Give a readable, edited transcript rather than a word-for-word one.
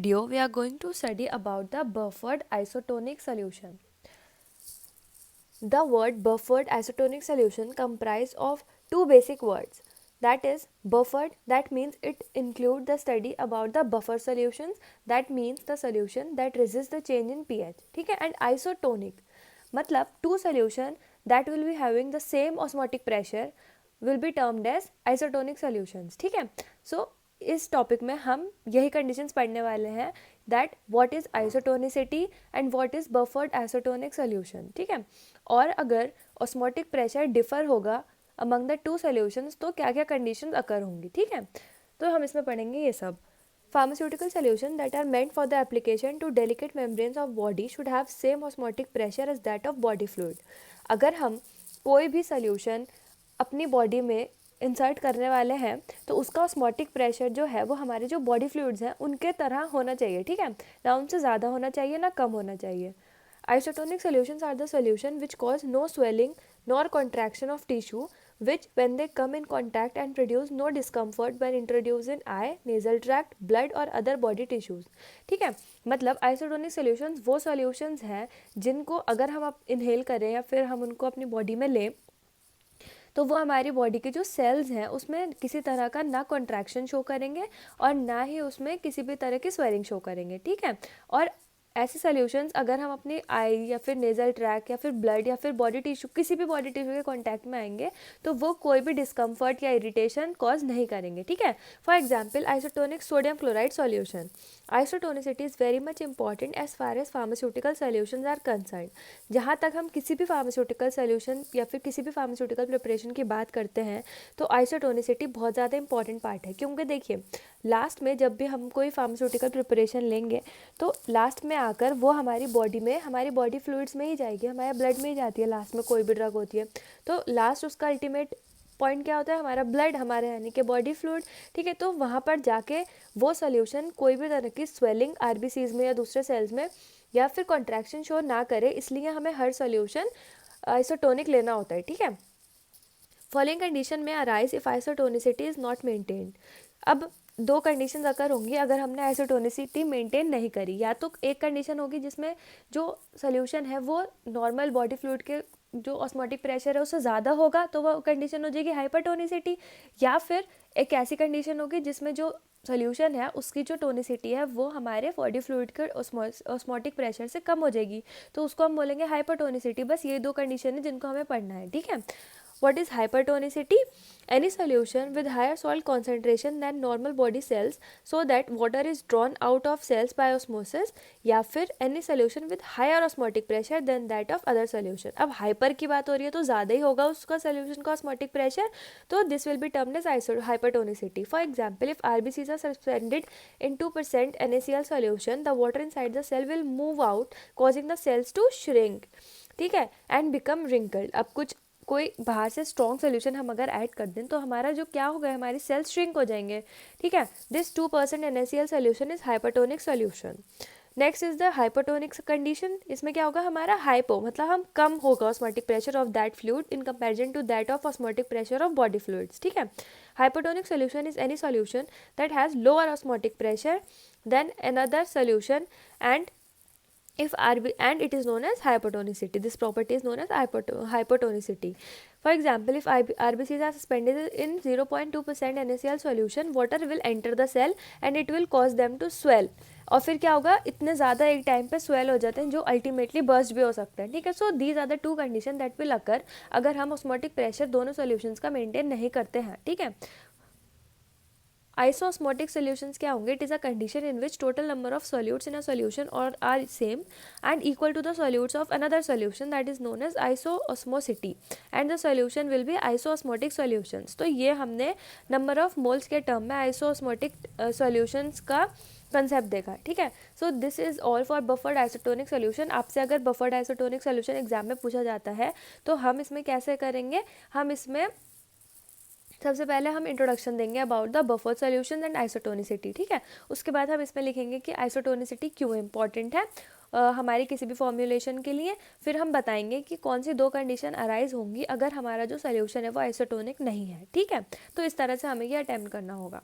Video we are going to study about the buffered isotonic solution. The word buffered isotonic solution comprised of two basic words, that is buffered, that means it includes the study about the buffer solutions, that means the solution that resists the change in pH, ठीक है, and isotonic मतलब two solution that will be having the same osmotic pressure will be termed as isotonic solutions, ठीक है. So इस topic में हम यही conditions पढ़ने वाले हैं, that what is isotonicity and what is buffered isotonic solution, ठीक है. और अगर ऑस्मोटिक प्रेशर डिफर होगा अमंग द टू सोल्यूशंस तो क्या क्या कंडीशंस अकर होंगी, ठीक है. तो हम इसमें पढ़ेंगे ये सब. Pharmaceutical solutions that are meant for the application to delicate membranes of body should have same osmotic pressure as that of body fluid. अगर हम कोई भी सोल्यूशन अपनी बॉडी में इंसर्ट करने वाले हैं तो उसका ऑस्मोटिक प्रेशर जो है वो हमारे जो बॉडी फ्लूइड्स हैं उनके तरह होना चाहिए, ठीक है, ना उनसे ज़्यादा होना चाहिए ना कम होना चाहिए. Isotonic solutions are the solution which cause no swelling nor contraction of tissue, which when they come in contact and produce no discomfort when introduced in eye, nasal tract, blood or other body tissues. ठीक है, मतलब isotonic solutions वो solutions हैं जिनको अगर हम inhale करें या फिर हम उनको अपनी बॉडी में लें तो वो हमारी बॉडी के जो सेल्स हैं उसमें किसी तरह का ना कॉन्ट्रैक्शन शो करेंगे और ना ही उसमें किसी भी तरह की स्वेलिंग शो करेंगे, ठीक है. और ऐसे सॉल्यूशंस अगर हम अपनी आई या फिर नेजल ट्रैक या फिर ब्लड या फिर बॉडी टिश्यू किसी भी बॉडी टिश्यू के कांटेक्ट में आएंगे तो वो कोई भी डिस्कम्फर्ट या इरिटेशन कॉज नहीं करेंगे, ठीक है. For example isotonic sodium chloride solution. Isotonicity is very much important as far as pharmaceutical solutions are concern. जहाँ तक हम किसी भी फार्मास्यूटिकल सॉल्यूशन या फिर किसी भी फार्मास्यूटिकल प्रिपरेशन की बात करते हैं तो आइसोटोनिसिटी बहुत ज़्यादा इंपॉर्टेंट पार्ट है, क्योंकि देखिए लास्ट में जब भी हम कोई फार्मास्यूटिकल प्रिपरेशन लेंगे तो लास्ट में आकर वो हमारी बॉडी में हमारी बॉडी फ्लूइड्स में ही जाएगी, हमारे ब्लड में ही जाती है. लास्ट में कोई भी ड्रग होती है तो लास्ट उसका अल्टीमेट पॉइंट क्या होता है, हमारा ब्लड, हमारे यानी कि बॉडी फ्लूइड, ठीक है. तो वहाँ पर जाके वो सोल्यूशन कोई भी तरह की स्वेलिंग आरबीसीज में या दूसरे सेल्स में या फिर कॉन्ट्रैक्शन शो ना करे, इसलिए हमें हर सोल्यूशन आइसोटोनिक लेना होता है, ठीक है. फॉलोइंग कंडीशन में arise if isotonicity is not maintained. अब दो कंडीशंस अगर होंगी अगर हमने आइसोटोनिसिटी मेंटेन नहीं करी. या तो एक कंडीशन होगी जिसमें जो सोल्यूशन है वो नॉर्मल बॉडी फ्लूइड के जो ऑस्मोटिक प्रेशर है उससे ज़्यादा होगा तो वो कंडीशन हो जाएगी हाइपरटोनिसिटी. या फिर एक ऐसी कंडीशन होगी जिसमें जो सोल्यूशन है उसकी जो टोनिसिटी है वो हमारे बॉडी फ्लूइड के ऑस्मोटिक प्रेशर से कम हो जाएगी तो उसको हम बोलेंगे हाइपरटोनिसिटी. बस ये दो कंडीशन है जिनको हमें पढ़ना है, ठीक है. What is hypertonicity? Any solution with higher salt concentration than normal body cells so that water is drawn out of cells by osmosis, या फिर any solution with higher osmotic pressure than that of other solution. अब hyper की बात हो रही है तो ज़्यादा ही होगा उसका solution का osmotic pressure, तो this will be termed as hypertonicity. For example, if RBCs are suspended in 2% NaCl solution, the water inside the cell will move out causing the cells to shrink, ठीक है, and become wrinkled. अब कुछ कोई बाहर से strong solution हम अगर add कर दें तो हमारा जो क्या होगा, हमारी सेल्स श्रिंक हो जाएंगे, ठीक है. This 2% NaCl solution is hypertonic solution. Next is the hypertonic condition. इसमें क्या होगा, हमारा हाइपो मतलब हम कम होगा osmotic pressure of that fluid in comparison to that of osmotic pressure of body fluids, ठीक है. Hypertonic solution is any solution that has lower osmotic pressure than another solution and it is known as hypertonicity. This property is known as hypertonicity. For example, if RBCs are suspended in 0.2% NaCl solution, water will enter the cell and it will cause them to swell. और फिर क्या होगा, इतने ज़्यादा एक time पे swell हो जाते हैं जो अल्टीमेटली बर्स्ट भी हो सकते हैं, ठीक है. So these are the two condition that will occur अगर हम ऑस्मोटिक प्रेशर दोनों सोल्यूशंस का मेंटेन नहीं करते हैं, ठीक है. Isosmotic solutions क्या होंगे? It is a condition in which total number of solutes in a solution are same and equal to the solutes of another solution, that is known as isoosmosity, and the solution will be isoosmotic solutions. तो ये हमने number of moles के term में isoosmotic solutions का concept देखा, ठीक है. So this is all for buffered isotonic solution. आपसे अगर बफर्ड आइसोटोनिक सोल्यूशन एग्जाम में पूछा जाता है तो हम इसमें कैसे करेंगे, हम इसमें सबसे पहले हम इंट्रोडक्शन देंगे about the buffer solution and isotonicity, ठीक है. उसके बाद हम इसमें लिखेंगे कि आइसोटोनिसिटी क्यों इंपॉर्टेंट है हमारी किसी भी फॉर्मुलेशन के लिए. फिर हम बताएंगे कि कौन सी दो कंडीशन अराइज होंगी अगर हमारा जो सोल्यूशन है वो आइसोटोनिक नहीं है, ठीक है. तो इस तरह से हमें ये अटेम्प्ट करना होगा.